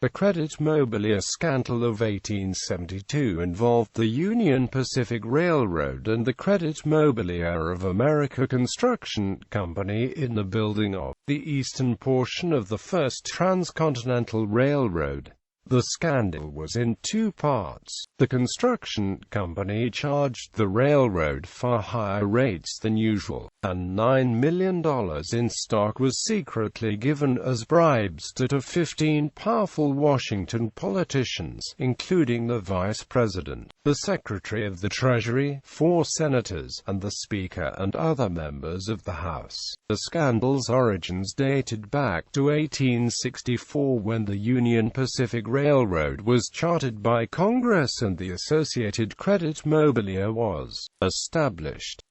The Crédit Mobilier scandal of 1872 involved the Union Pacific Railroad and the Crédit Mobilier of America Construction Company in the building of the eastern portion of the First Transcontinental Railroad. The scandal was in two parts. The construction company charged the railroad far higher rates than usual, and $9 million in stock was secretly given as bribes to 15 powerful Washington politicians, including the Vice President, the Secretary of the Treasury, 4 senators, and the Speaker and other members of the House. The scandal's origins dated back to 1864 when the Union Pacific Railroad was chartered by Congress and the associated Crédit Mobilier was established.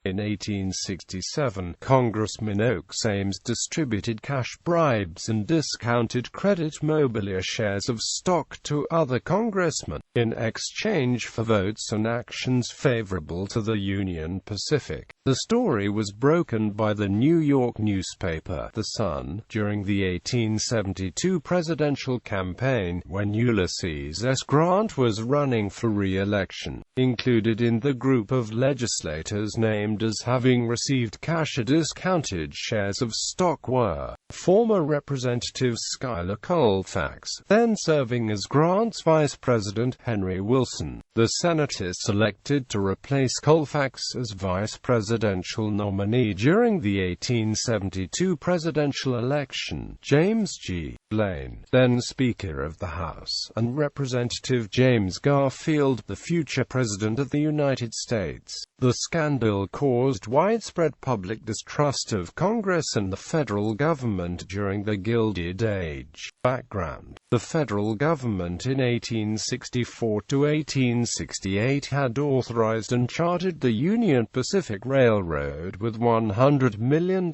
In 1867, Congressman Oaks Ames distributed cash bribes and discounted Crédit Mobilier shares of stock to other congressmen, in exchange for votes and actions favorable to the Union Pacific. The story was broken by the New York newspaper, The Sun, during the 1872 presidential campaign, when Ulysses S. Grant was running for re-election. Included in the group of legislators named as having received cash or discounted shares of stock were former Representative Schuyler Colfax, then serving as Grant's Vice President, Henry Wilson, the senator selected to replace Colfax as vice presidential nominee during the 1872 presidential election, James G. Blaine, then Speaker of the House, and Representative James Garfield, the future President of the United States. The scandal caused widespread public distrust of Congress and the federal government during the Gilded Age. Background: the federal government in 1864 to 1868 had authorized and chartered the Union Pacific Railroad with $100 million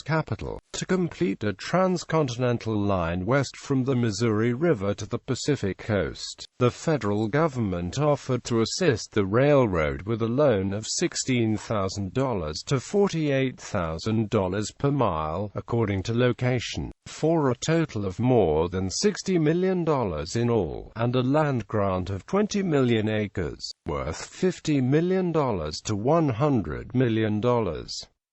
capital to complete a transcontinental line west from the Missouri River to the Pacific coast. The federal government offered to assist the railroad with a loan of $16,000 to $48,000 per mile, according to location, for a total of more than $60 million in all, and a land grant of 20 million acres, worth $50 million to $100 million.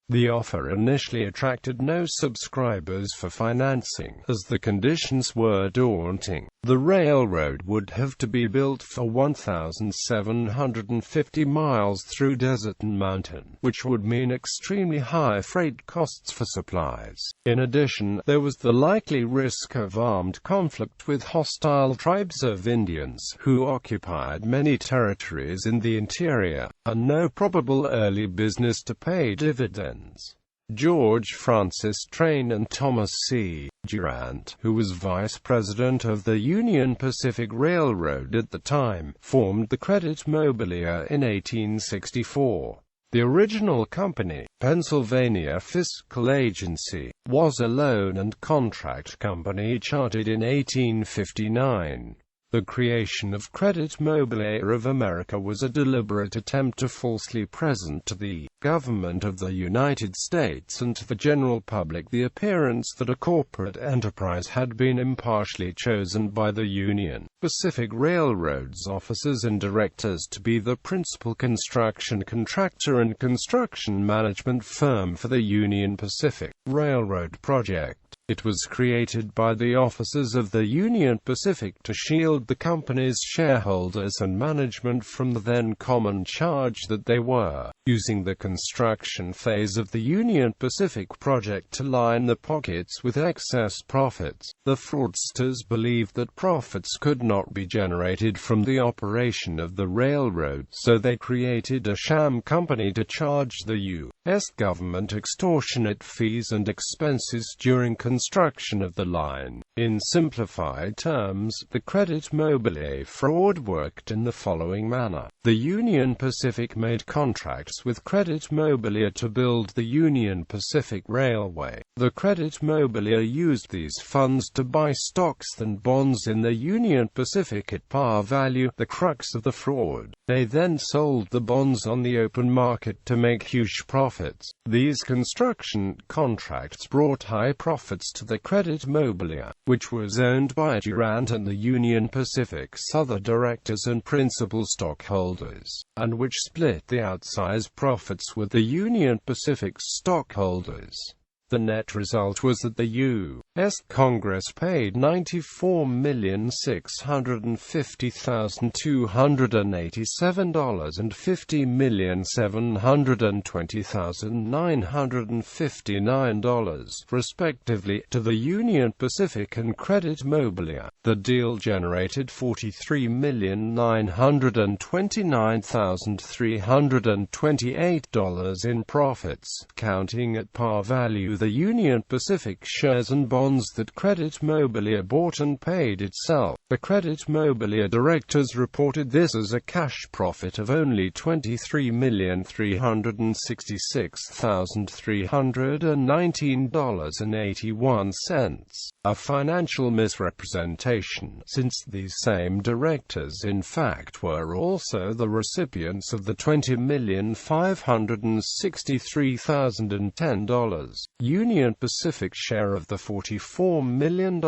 The offer initially attracted no subscribers for financing, as the conditions were daunting. The railroad would have to be built for 1,750 miles through desert and mountain, which would mean extremely high freight costs for supplies. In addition, there was the likely risk of armed conflict with hostile tribes of Indians, who occupied many territories in the interior, and no probable early business to pay dividends. George Francis Train and Thomas C. Durant, who was vice president of the Union Pacific Railroad at the time, formed the Crédit Mobilier in 1864. The original company, Pennsylvania Fiscal Agency, was a loan and contract company chartered in 1859. The creation of Crédit Mobilier of America was a deliberate attempt to falsely present to the government of the United States and to the general public the appearance that a corporate enterprise had been impartially chosen by the Union Pacific Railroad's officers and directors to be the principal construction contractor and construction management firm for the Union Pacific Railroad project. It was created by the officers of the Union Pacific to shield the company's shareholders and management from the then common charge that they were using the construction phase of the Union Pacific project to line the pockets with excess profits. The fraudsters believed that profits could not be generated from the operation of the railroad, so they created a sham company to charge the U.S. government extortionate fees and expenses during construction of the line. In simplified terms, the Crédit Mobilier fraud worked in the following manner. The Union Pacific made contracts with Crédit Mobilier to build the Union Pacific Railway. The Crédit Mobilier used these funds to buy stocks and bonds in the Union Pacific at par value, the crux of the fraud. They then sold the bonds on the open market to make huge profits. These construction contracts brought high profits to the Crédit Mobilier, which was owned by Durant and the Union Pacific's other directors and principal stockholders, and which split the outsized profits with the Union Pacific's stockholders. The net result was that the U.S. Congress paid $94,650,287 and $50,720,959, respectively, to the Union Pacific and Crédit Mobilier. The deal generated $43,929,328 in profits, counting at par value the Union Pacific shares and bonds that Crédit Mobilier bought and paid itself. The Crédit Mobilier directors reported this as a cash profit of only $23,366,319.81, a financial misrepresentation, since these same directors in fact were also the recipients of the $20,563,010 Union Pacific share of the $44 million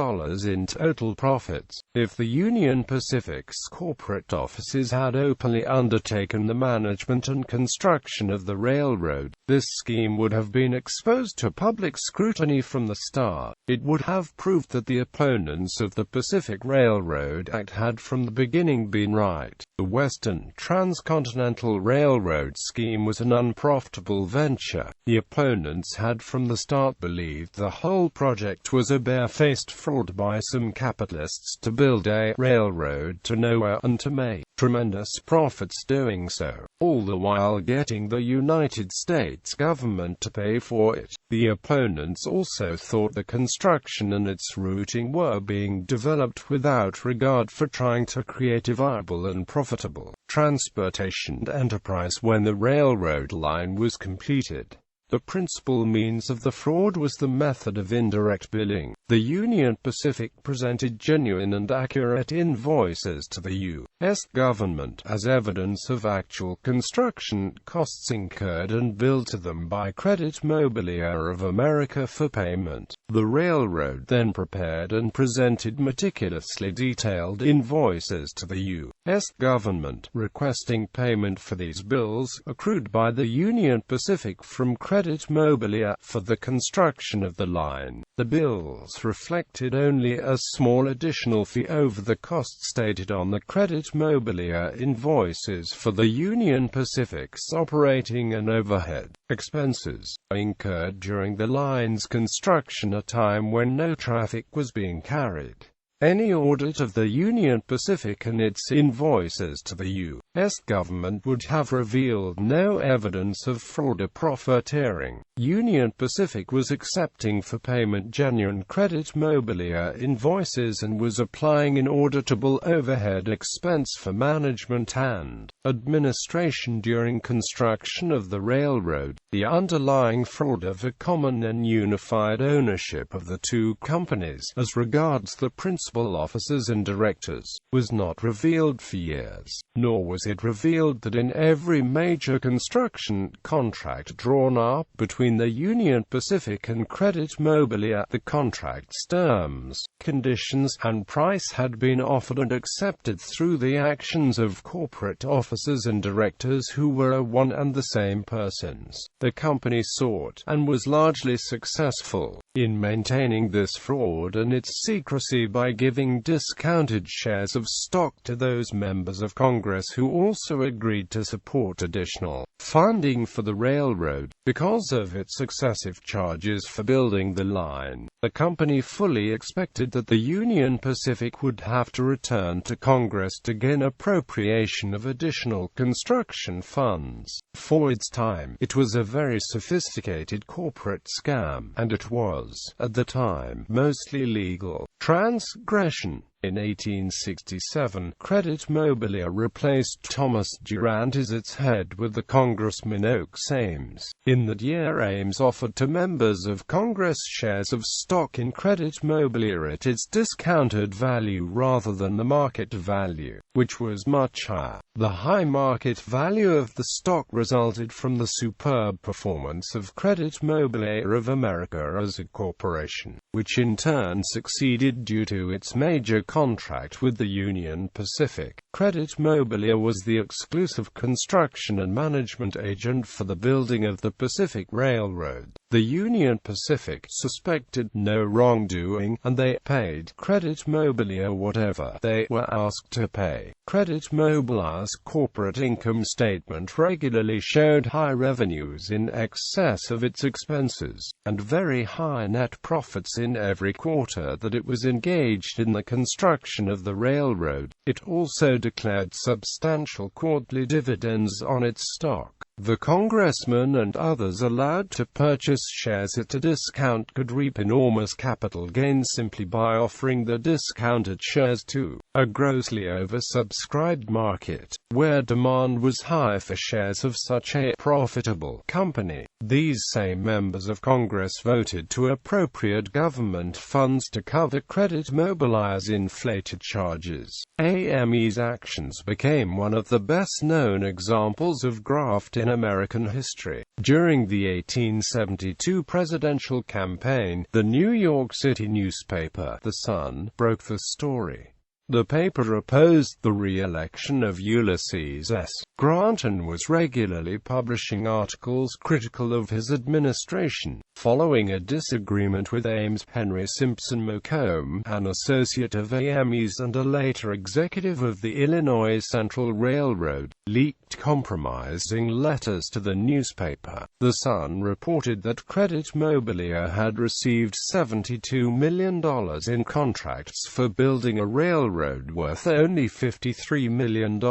in total profits. If the Union Pacific's corporate offices had openly undertaken the management and construction of the railroad, this scheme would have been exposed to public scrutiny from the start. It would have proved that the opponents of the Pacific Railroad Act had from the beginning been right. The Western Transcontinental Railroad scheme was an unprofitable venture. The opponents had from the start believed the whole project was a barefaced fraud by some capitalists to build a railroad to nowhere and to make tremendous profits doing so, all the while getting the United States government to pay for it. The opponents also thought the construction and its routing were being developed without regard for trying to create a viable and profitable transportation enterprise when the railroad line was completed. The principal means of the fraud was the method of indirect billing. The Union Pacific presented genuine and accurate invoices to the U.S. government as evidence of actual construction costs incurred and billed to them by Crédit Mobilier of America for payment. The railroad then prepared and presented meticulously detailed invoices to the U.S. government, requesting payment for these bills, accrued by the Union Pacific from Crédit Mobilier, for the construction of the line. The bills reflected only a small additional fee over the cost stated on the Crédit Mobilier invoices for the Union Pacific's operating and overhead expenses, incurred during the line's construction, a time when no traffic was being carried. Any audit of the Union Pacific and its invoices to the U.S. government would have revealed no evidence of fraud or profiteering. Union Pacific was accepting for payment genuine Crédit Mobilier invoices and was applying inauditable overhead expense for management and administration during construction of the railroad. The underlying fraud of a common and unified ownership of the two companies, as regards the principal officers and directors, was not revealed for years, nor was it revealed that in every major construction contract drawn up between the Union Pacific and Crédit Mobilier, the contract's terms, conditions, and price had been offered and accepted through the actions of corporate officers and directors who were one and the same persons. The company sought, and was largely successful, in maintaining this fraud and its secrecy by giving discounted shares of stock to those members of Congress who also agreed to support additional funding for the railroad. Because of its excessive charges for building the line, the company fully expected that the Union Pacific would have to return to Congress to gain appropriation of additional construction funds. For its time, it was a very sophisticated corporate scam, and it was, at the time, mostly legal transgression. In 1867, Crédit Mobilier replaced Thomas Durant as its head with the Congressman Oakes Ames. In that year, Ames offered to members of Congress shares of stock in Crédit Mobilier at its discounted value rather than the market value, which was much higher. The high market value of the stock resulted from the superb performance of Crédit Mobilier of America as a corporation, which in turn succeeded due to its major contract with the Union Pacific. Crédit Mobilier was the exclusive construction and management agent for the building of the Pacific Railroad. The Union Pacific suspected no wrongdoing, and they paid Crédit Mobilier whatever they were asked to pay. Crédit Mobilier's corporate income statement regularly showed high revenues in excess of its expenses, and very high net profits in every quarter that it was engaged in the construction of the railroad. It also declared substantial quarterly dividends on its stock. The congressmen and others allowed to purchase shares at a discount could reap enormous capital gains simply by offering the discounted shares to a grossly oversubscribed market, where demand was high for shares of such a profitable company. These same members of Congress voted to appropriate government funds to cover Crédit Mobilier's inflated charges. AME's actions became one of the best-known examples of graft in American history. During the 1872 presidential campaign, the New York City newspaper, The Sun, broke the story. The paper opposed the re-election of Ulysses S. Grant and was regularly publishing articles critical of his administration. Following a disagreement with Ames, Henry Simpson McComb, an associate of AME's and a later executive of the Illinois Central Railroad, leaked compromising letters to the newspaper. The Sun reported that Crédit Mobilier had received $72 million in contracts for building a railroad worth only $53 million.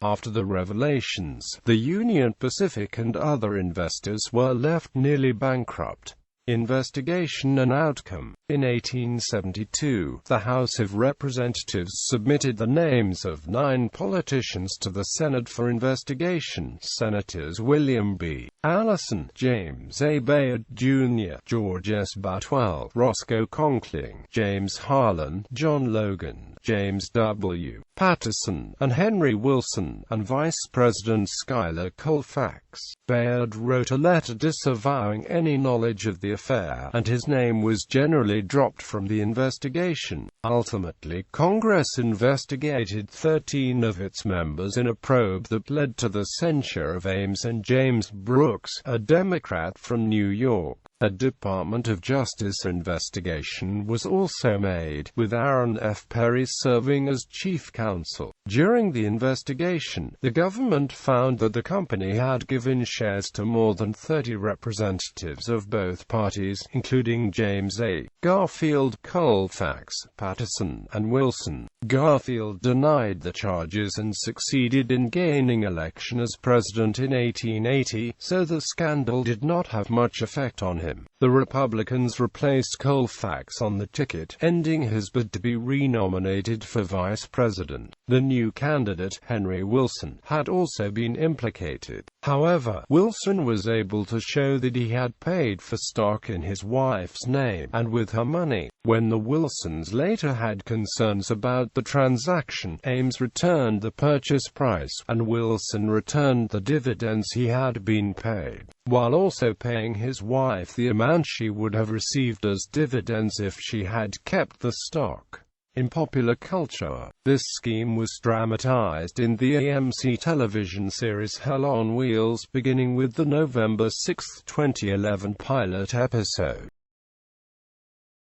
After the revelations, the Union Pacific and other investors were left nearly bankrupt. Investigation and outcome. In 1872, the House of Representatives submitted the names of 9 politicians to the Senate for investigation. Senators William B. Allison, James A. Bayard, Jr., George S. Boutwell, Roscoe Conkling, James Harlan, John Logan, James W. Patterson, and Henry Wilson, and Vice President Schuyler Colfax. Bayard wrote a letter disavowing any knowledge of the affair, and his name was generally dropped from the investigation. Ultimately, Congress investigated 13 of its members in a probe that led to the censure of Ames and James Brooks, a Democrat from New York. A Department of Justice investigation was also made, with Aaron F. Perry serving as chief counsel. During the investigation, the government found that the company had given shares to more than 30 representatives of both parties, including James A. Garfield, Colfax, Patterson, and Wilson. Garfield denied the charges and succeeded in gaining election as president in 1880, so the scandal did not have much effect on him. The Republicans replaced Colfax on the ticket, ending his bid to be renominated for vice president. The new candidate, Henry Wilson, had also been implicated. However, Wilson was able to show that he had paid for stock in his wife's name, and with her money. When the Wilsons later had concerns about the transaction, Ames returned the purchase price, and Wilson returned the dividends he had been paid, while also paying his wife the amount she would have received as dividends if she had kept the stock. In popular culture, this scheme was dramatized in the AMC television series Hell on Wheels, beginning with the November 6, 2011 pilot episode.